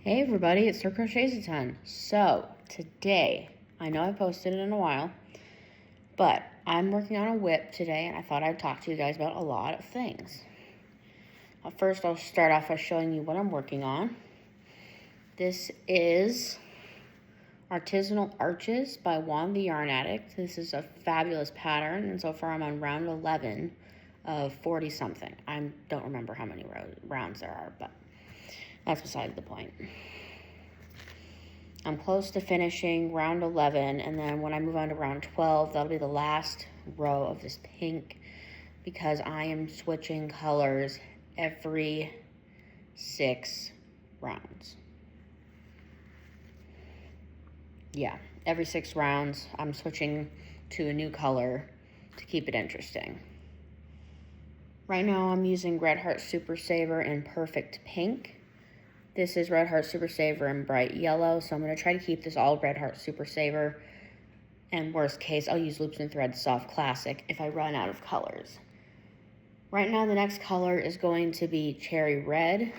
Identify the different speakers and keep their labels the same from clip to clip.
Speaker 1: Hey everybody, it's SirCrochetsATon. So, today, I know I posted it in a while, but I'm working on a whip today, and I thought I'd talk to you guys about a lot of things. First, I'll start off by showing you what I'm working on. This is Artisanal Arches by Juan the Yarn Addict. This is a fabulous pattern, and so far I'm on round 11 of 40-something. I don't remember how many rounds there are, but that's beside the point. I'm close to finishing round 11, and then when I move on to round 12, that'll be the last row of this pink, because I am switching colors every 6 rounds. Yeah, every 6 rounds, I'm switching to a new color to keep it interesting. Right now, I'm using Red Heart Super Saver in Perfect Pink. This is Red Heart Super Saver in bright yellow, so I'm going to try to keep this all Red Heart Super Saver. And worst case, I'll use Loops and Threads Soft Classic if I run out of colors. Right now, the next color is going to be Cherry Red.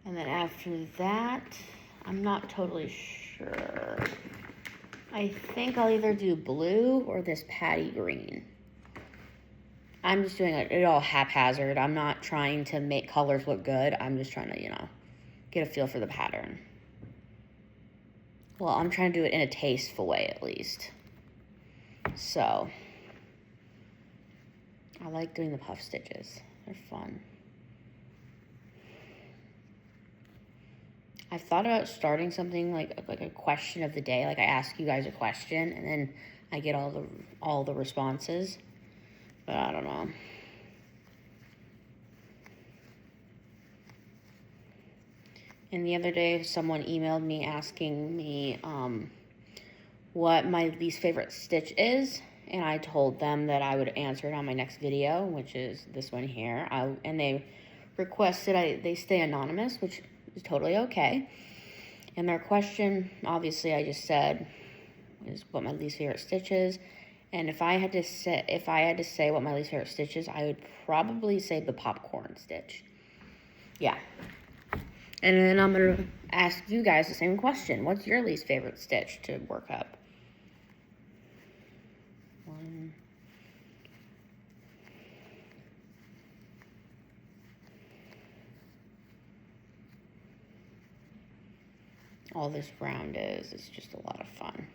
Speaker 1: And then after that, I'm not totally sure. I think I'll either do blue or this Patty Green. I'm just doing it all haphazard. I'm not trying to make colors look good. I'm just trying to, get a feel for the pattern. Well, I'm trying to do it in a tasteful way, at least. So, I like doing the puff stitches. They're fun. I've thought about starting something like a question of the day. Like I ask you guys a question, and then I get all the responses. But I don't know. And the other day, someone emailed me asking me what my least favorite stitch is. And I told them that I would answer it on my next video, which is this one here. And they requested they stay anonymous, which is totally okay. And their question, obviously, I just said, is what my least favorite stitch is. And if I had to say what my least favorite stitch is, I would probably say the popcorn stitch. Yeah. And then I'm going to ask you guys the same question. What's your least favorite stitch to work up? One. All this round is just a lot of fun.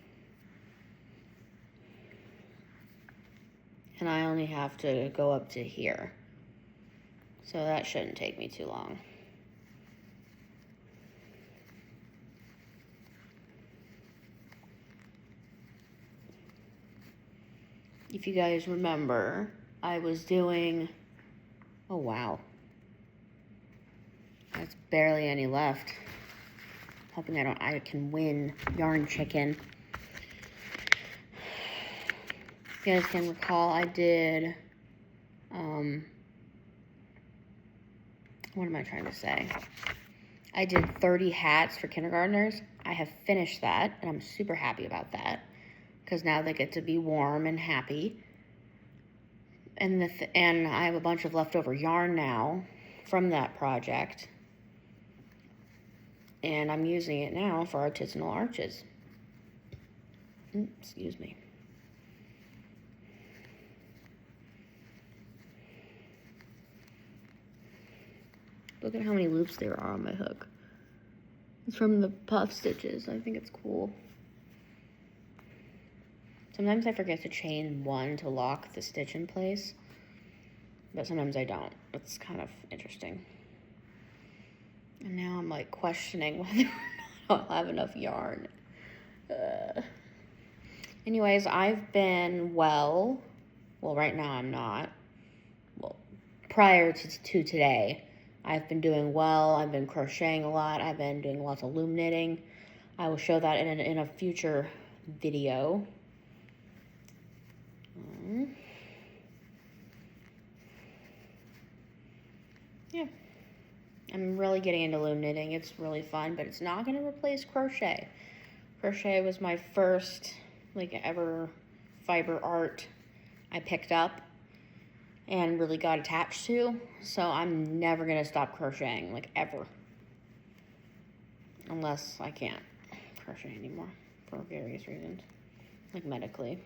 Speaker 1: And I only have to go up to here. So that shouldn't take me too long. If you guys remember, I was doing, oh wow, that's barely any left. Hoping I can win Yarn Chicken. If you guys can recall, I did, what am I trying to say? I did 30 hats for kindergartners. I have finished that, and I'm super happy about that, because now they get to be warm and happy. And I have a bunch of leftover yarn now from that project. And I'm using it now for Artisanal Arches. Excuse me. Look at how many loops there are on my hook. It's from the puff stitches. I think it's cool. Sometimes I forget to chain one to lock the stitch in place, but sometimes I don't. It's kind of interesting. And now I'm like questioning whether or not I'll have enough yarn. Anyways, I've been well, right now I'm not. Well, prior to today, I've been doing well. I've been crocheting a lot. I've been doing lots of loom knitting. I will show that in a future video. Yeah, I'm really getting into loom knitting. It's really fun, but it's not going to replace crochet. Crochet was my first ever fiber art I picked up and really got attached to, so I'm never going to stop crocheting, ever. unless I can't crochet anymore for various reasons, like medically.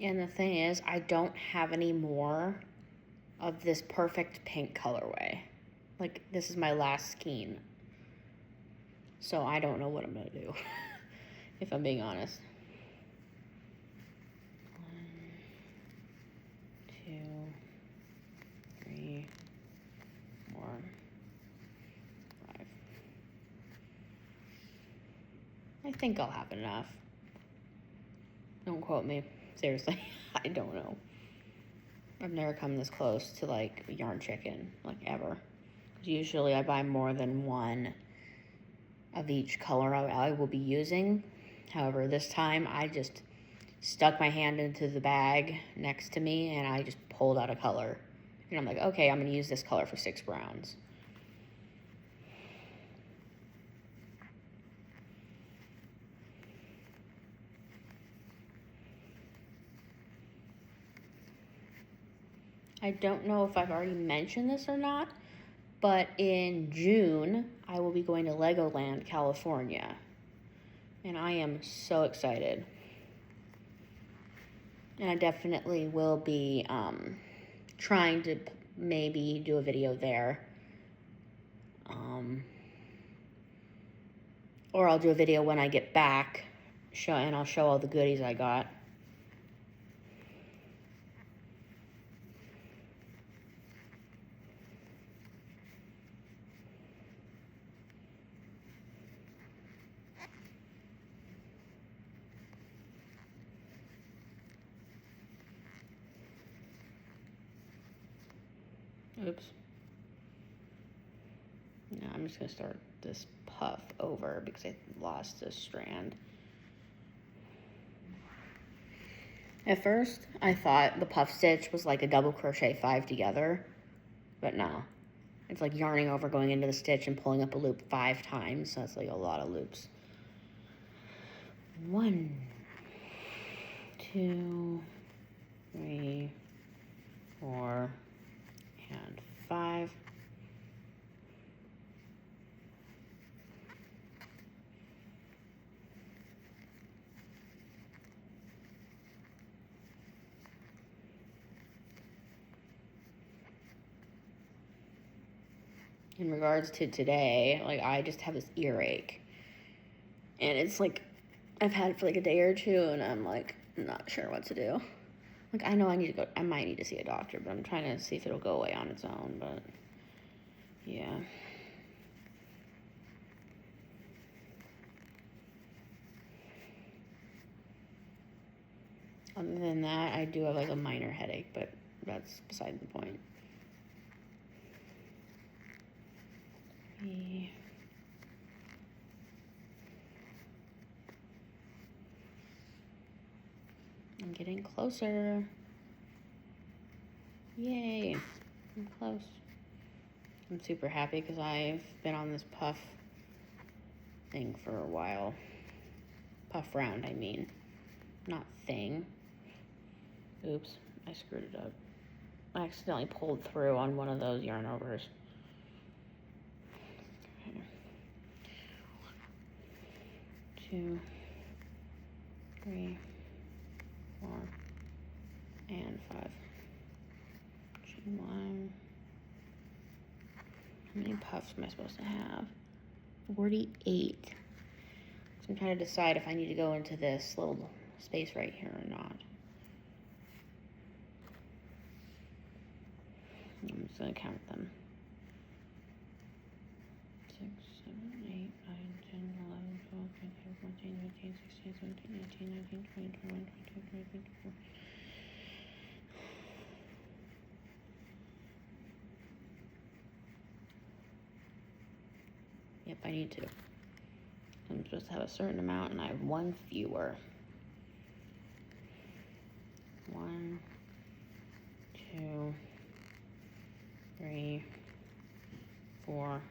Speaker 1: And the thing is, I don't have any more of this perfect pink colorway. Like, this is my last skein. So I don't know what I'm gonna do, if I'm being honest. 1, 2, 3, 4, 5. I think I'll have enough. Don't quote me. Seriously, I don't know. I've never come this close to like yarn chicken, like ever. Usually I buy more than one of each color I will be using. However, this time I just stuck my hand into the bag next to me and I just pulled out a color. And I'm like, okay, I'm gonna use this color for 6 browns. I don't know if I've already mentioned this or not, but in June, I will be going to Legoland, California. And I am so excited. And I definitely will be trying to maybe do a video there. Or I'll do a video when I get back, and I'll show all the goodies I got. Oops. Now I'm just gonna start this puff over because I lost this strand. At first, I thought the puff stitch was like a double crochet 5 together, but no. It's like yarning over, going into the stitch and pulling up a loop 5 times. So that's like a lot of loops. 1, 2, 3, 4, and 5. In regards to today, like I just have this earache. And it's like, I've had it for like a day or two and I'm like, not sure what to do. Like I know I might need to see a doctor, but I'm trying to see if it'll go away on its own, but yeah. Other than that, I do have like a minor headache, but that's beside the point. I'm getting closer. Yay, I'm close. I'm super happy because I've been on this puff thing for a while. Puff round, I mean, not thing. Oops, I screwed it up. I accidentally pulled through on one of those yarn overs. Okay. 2, 3, 4, and 5. Chain 1. How many puffs am I supposed to have? 48. So I'm trying to decide if I need to go into this little space right here or not. I'm just going to count them. 6, 7, 8, 9, 10, 11, 12, 13, 14, 15, 16, 17, 18, 19, 20, 21, 22, 23, 24. Yep, I need to. I'm supposed to have a certain amount, and I have 1 fewer. 1, 2, 3, 4,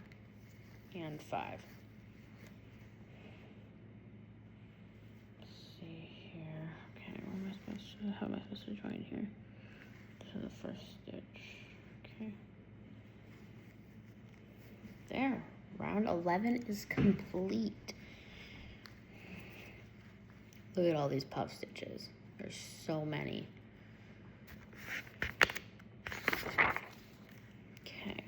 Speaker 1: and 5. Let's see here. How am I supposed to join here? To the first stitch. Okay. There. Round 11 is complete. Look at all these puff stitches. There's so many. Okay.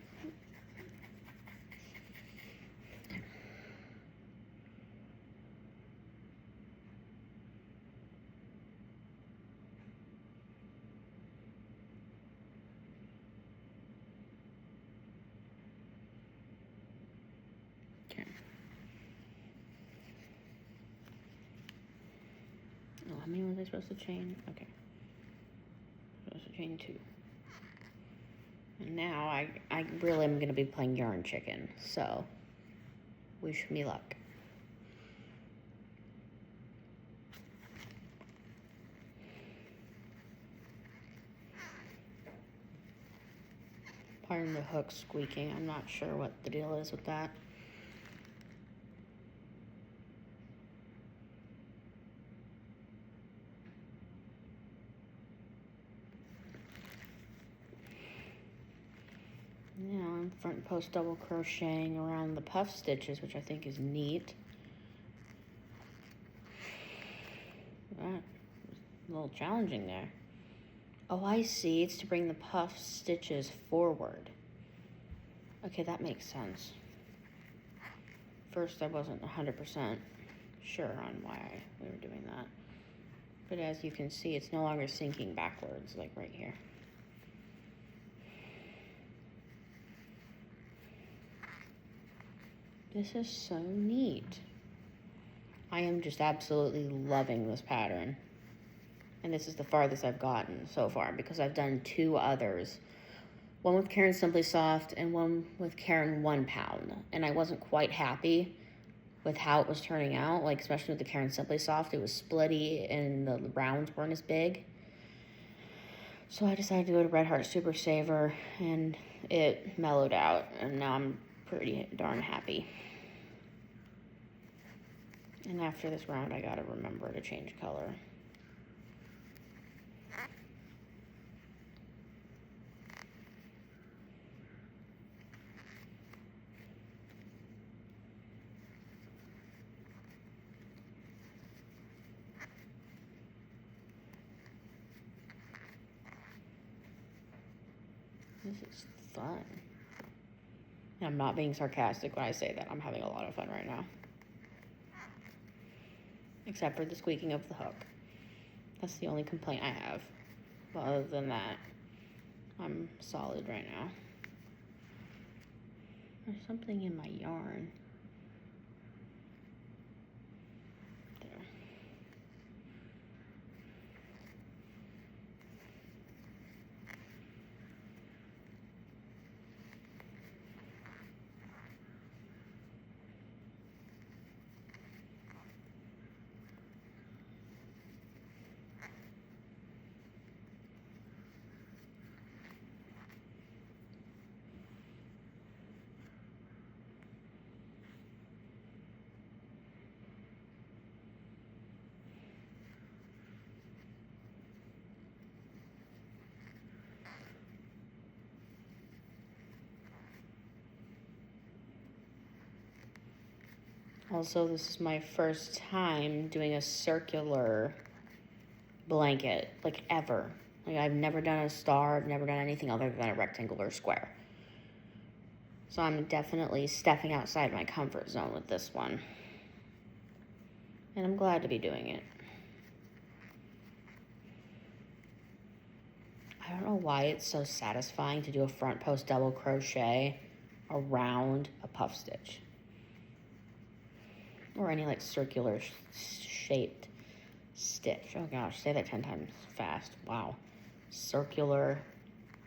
Speaker 1: Okay. Oh, how many was I supposed to chain? Okay. Supposed to chain 2. And now I really am going to be playing yarn chicken, so wish me luck. Pardon the hook squeaking. I'm not sure what the deal is with that. Now I'm front post double crocheting around the puff stitches, which I think is neat. That was a little challenging there. Oh, I see. It's to bring the puff stitches forward. Okay, that makes sense. First, I wasn't 100% sure on why we were doing that. But as you can see, it's no longer sinking backwards, like right here. This is so neat. I am just absolutely loving this pattern. And this is the farthest I've gotten so far because I've done 2 others. One with Caron Simply Soft and one with Caron 1 Pound. And I wasn't quite happy with how it was turning out, like especially with the Caron Simply Soft. It was splitty and the rounds weren't as big. So I decided to go to Red Heart Super Saver and it mellowed out. And now I'm pretty darn happy. And after this round, I gotta remember to change color. This is fun. And I'm not being sarcastic when I say that. I'm having a lot of fun right now. Except for the squeaking of the hook. That's the only complaint I have. But other than that, I'm solid right now. There's something in my yarn. There. Also, this is my first time doing a circular blanket, like ever. Like I've never done a star, I've never done anything other than a rectangle or square. So I'm definitely stepping outside my comfort zone with this one. And I'm glad to be doing it. I don't know why it's so satisfying to do a front post double crochet around a puff stitch. Or any like circular shaped stitch. Oh gosh, say that 10 times fast. Wow. Circular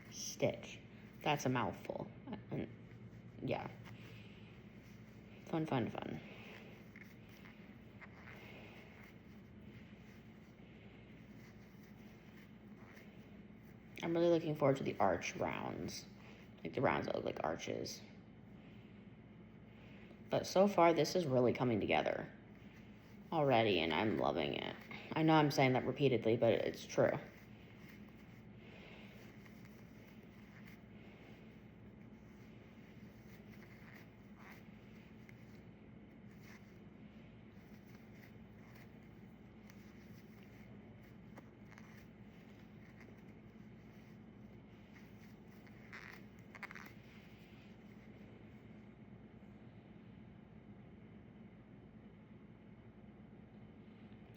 Speaker 1: stitch. That's a mouthful. And yeah. Fun, fun, fun. I'm really looking forward to the arch rounds. Like the rounds that look like arches. But so far, this is really coming together already, and I'm loving it. I know I'm saying that repeatedly, but it's true.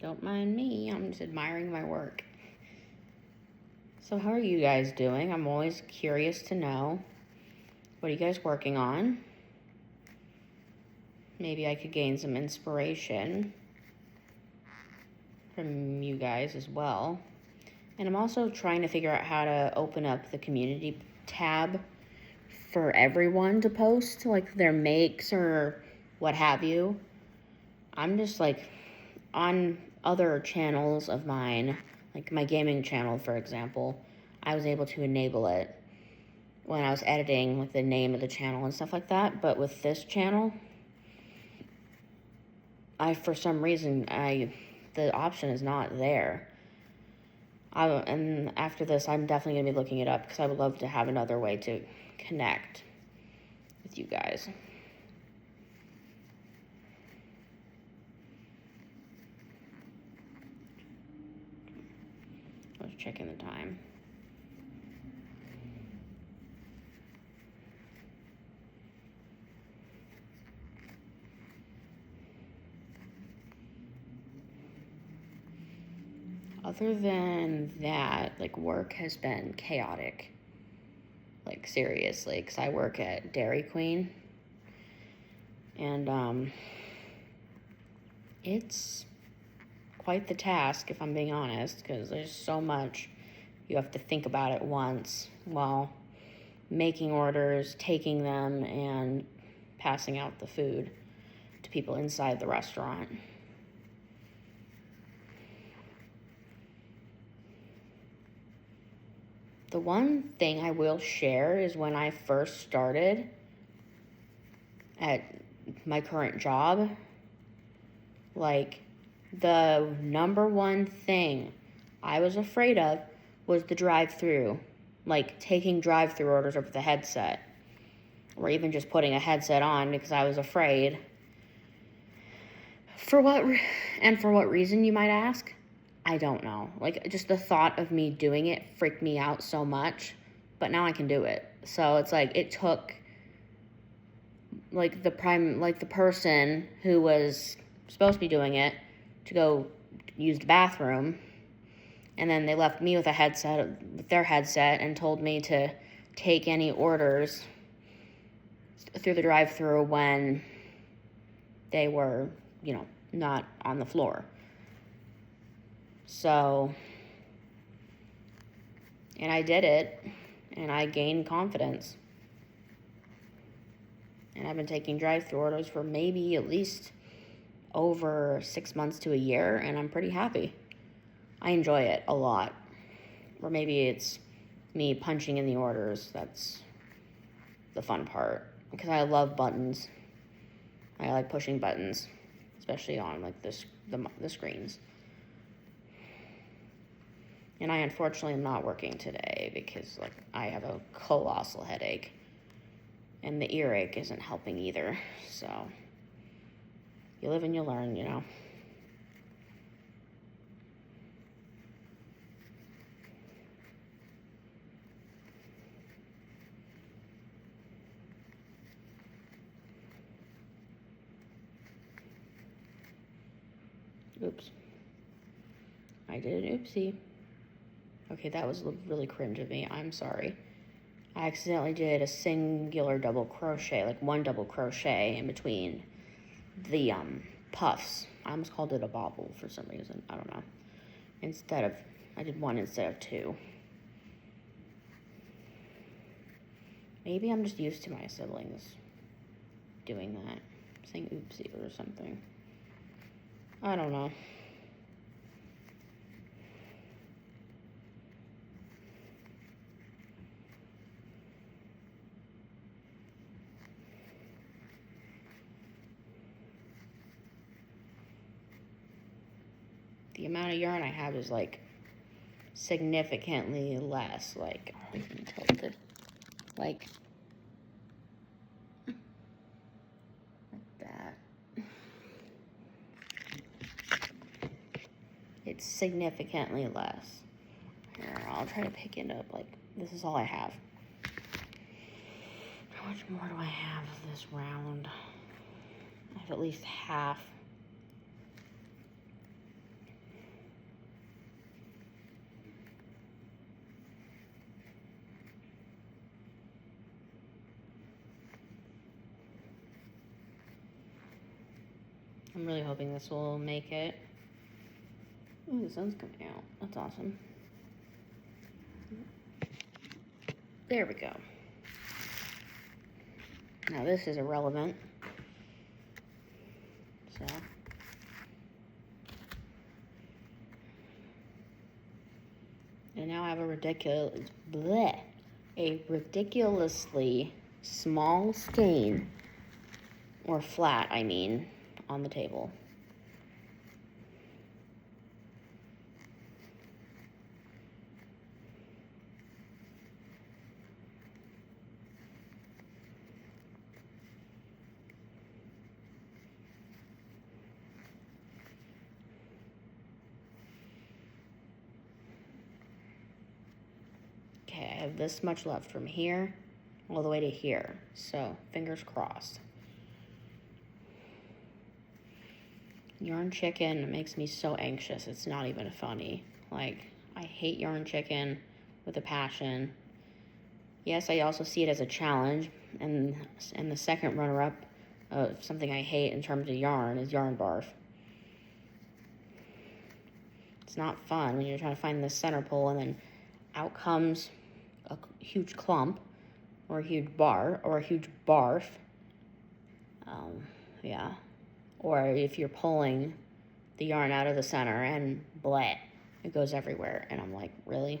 Speaker 1: Don't mind me, I'm just admiring my work. So how are you guys doing? I'm always curious to know. What are you guys working on? Maybe I could gain some inspiration from you guys as well. And I'm also trying to figure out how to open up the community tab for everyone to post, like their makes or what have you. I'm just like on other channels of mine, like my gaming channel, for example, I was able to enable it when I was editing with the name of the channel and stuff like that. But with this channel, for some reason, the option is not there. And after this, I'm definitely going to be looking it up because I would love to have another way to connect with you guys. I was checking the time. Other than that, like, work has been chaotic. Like, seriously, because I work at Dairy Queen. And, it's quite the task, if I'm being honest, because there's so much you have to think about at once while making orders, taking them, and passing out the food to people inside the restaurant. The one thing I will share is when I first started at my current job, like, the number one thing I was afraid of was the drive-through. Like, taking drive-through orders over the headset. Or even just putting a headset on because I was afraid. For what reason, you might ask? I don't know. Like, just the thought of me doing it freaked me out so much. But now I can do it. So it's like, it took, like, the person who was supposed to be doing it to go use the bathroom, and then they left me with their headset, and told me to take any orders through the drive-through when they were, not on the floor. So, and I did it, and I gained confidence. And I've been taking drive-through orders for maybe at least over 6 months to a year, and I'm pretty happy. I enjoy it a lot. Or maybe it's me punching in the orders. That's the fun part. Because I love buttons. I like pushing buttons, especially on like the screens. And I unfortunately am not working today because like I have a colossal headache. And the earache isn't helping either. So you live and you learn, Oops. I did an oopsie. Okay, that was really cringe of me. I'm sorry. I accidentally did a singular double crochet, like one double crochet in between the puffs. I almost called it a bobble for some reason. I don't know. I did one instead of two. Maybe I'm just used to my siblings doing that, saying oopsie or something. I don't know. the amount of yarn I have is like significantly less. Like, we can tilt it like that. It's significantly less. Here, I'll try to pick it up. Like, this is all I have. How much more do I have of this round? I have at least half. I'm really hoping this will make it. Ooh, the sun's coming out. That's awesome. There we go. Now this is irrelevant. So. And now I have a ridiculously small skein, or flat, I mean, on the table. Okay, I have this much left from here all the way to here, so fingers crossed. Yarn chicken makes me so anxious, it's not even funny. Like, I hate yarn chicken with a passion. Yes, I also see it as a challenge, and the second runner-up of something I hate in terms of yarn is yarn barf. It's not fun when you're trying to find the center pole and then out comes a huge clump or a huge bar or a huge barf. Yeah. Or if you're pulling the yarn out of the center and bleh, it goes everywhere. And I'm like, really?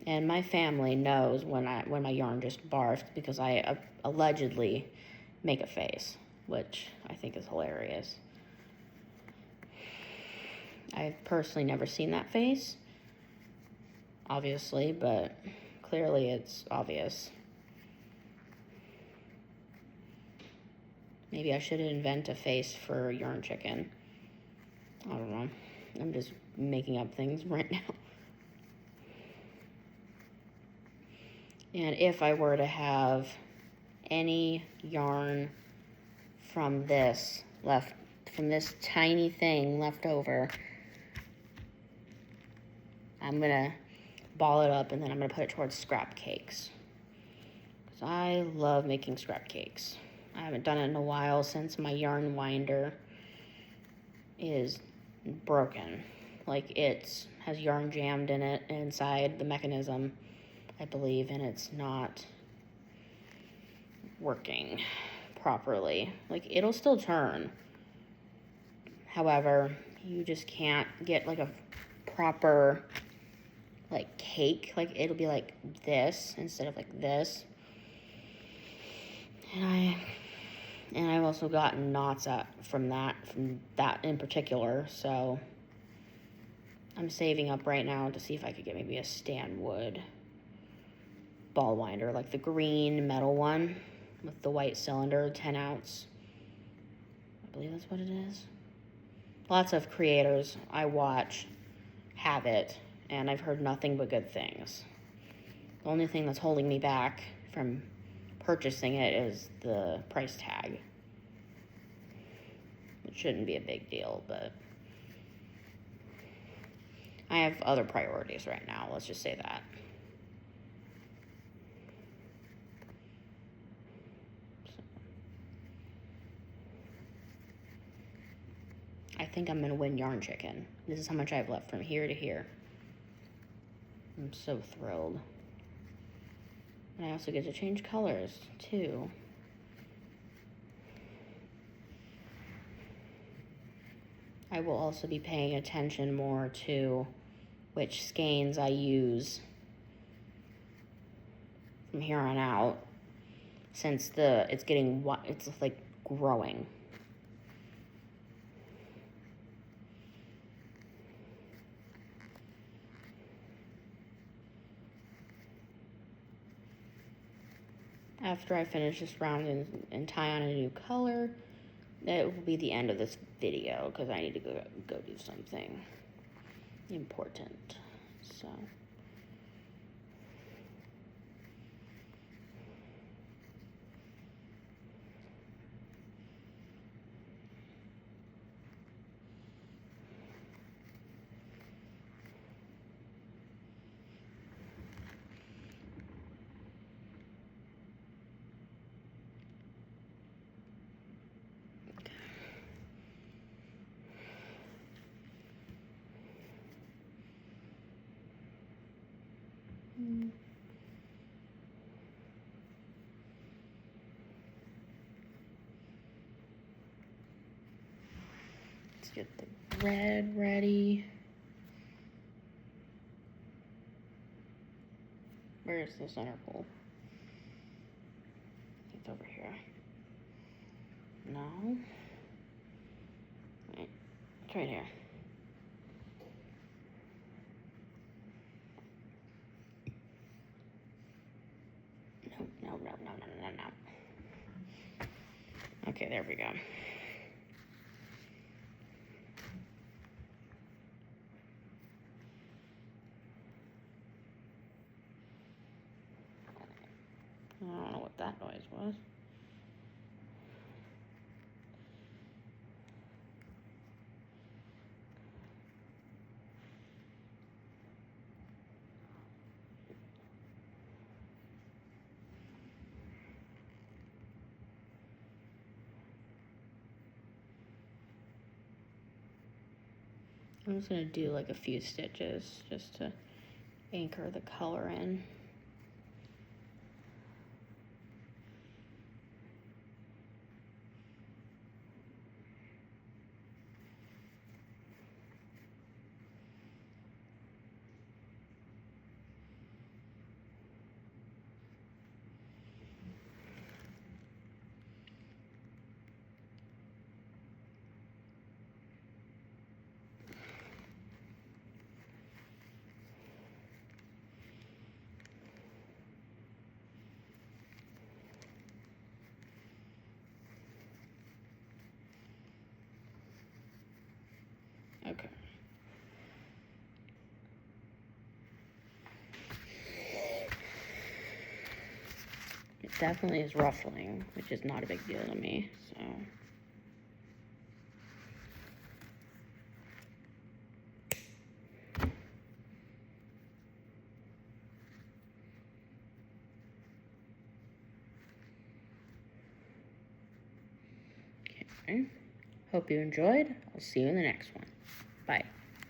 Speaker 1: And my family knows when my yarn just barfed because I allegedly make a face, which I think is hilarious. I've personally never seen that face, obviously, but clearly it's obvious. Maybe I should invent a face for yarn chicken. I don't know. I'm just making up things right now. And if I were to have any yarn from this tiny thing left over, I'm gonna ball it up and then I'm gonna put it towards scrap cakes. Because I love making scrap cakes. I haven't done it in a while since my yarn winder is broken. Like, it has yarn jammed in it inside the mechanism, I believe, and it's not working properly. Like, it'll still turn. However, you just can't get like a proper like cake. Like, it'll be like this instead of like this. And I've also gotten knots from that in particular, so I'm saving up right now to see if I could get maybe a Stanwood ball winder, like the green metal one with the white cylinder, 10 ounce. I believe that's what it is. Lots of creators I watch have it, and I've heard nothing but good things. The only thing that's holding me back from purchasing it is the price tag. It shouldn't be a big deal, but I have other priorities right now, let's just say that. I think I'm gonna win yarn chicken. This is how much I have left from here to here. I'm so thrilled. And I also get to change colors too. I will also be paying attention more to which skeins I use from here on out, since it's like growing. After I finish this round and tie on a new color, that will be the end of this video because I need to go do something important. So. Let's get the red ready. Where's the center pole? It's over here. No. Right. It's right here. No. Okay, there we go. I don't know what that noise was. I'm just gonna do like a few stitches just to anchor the color in. Okay. It definitely is ruffling, which is not a big deal to me, so. Okay. Hope you enjoyed. I'll see you in the next one. Bye.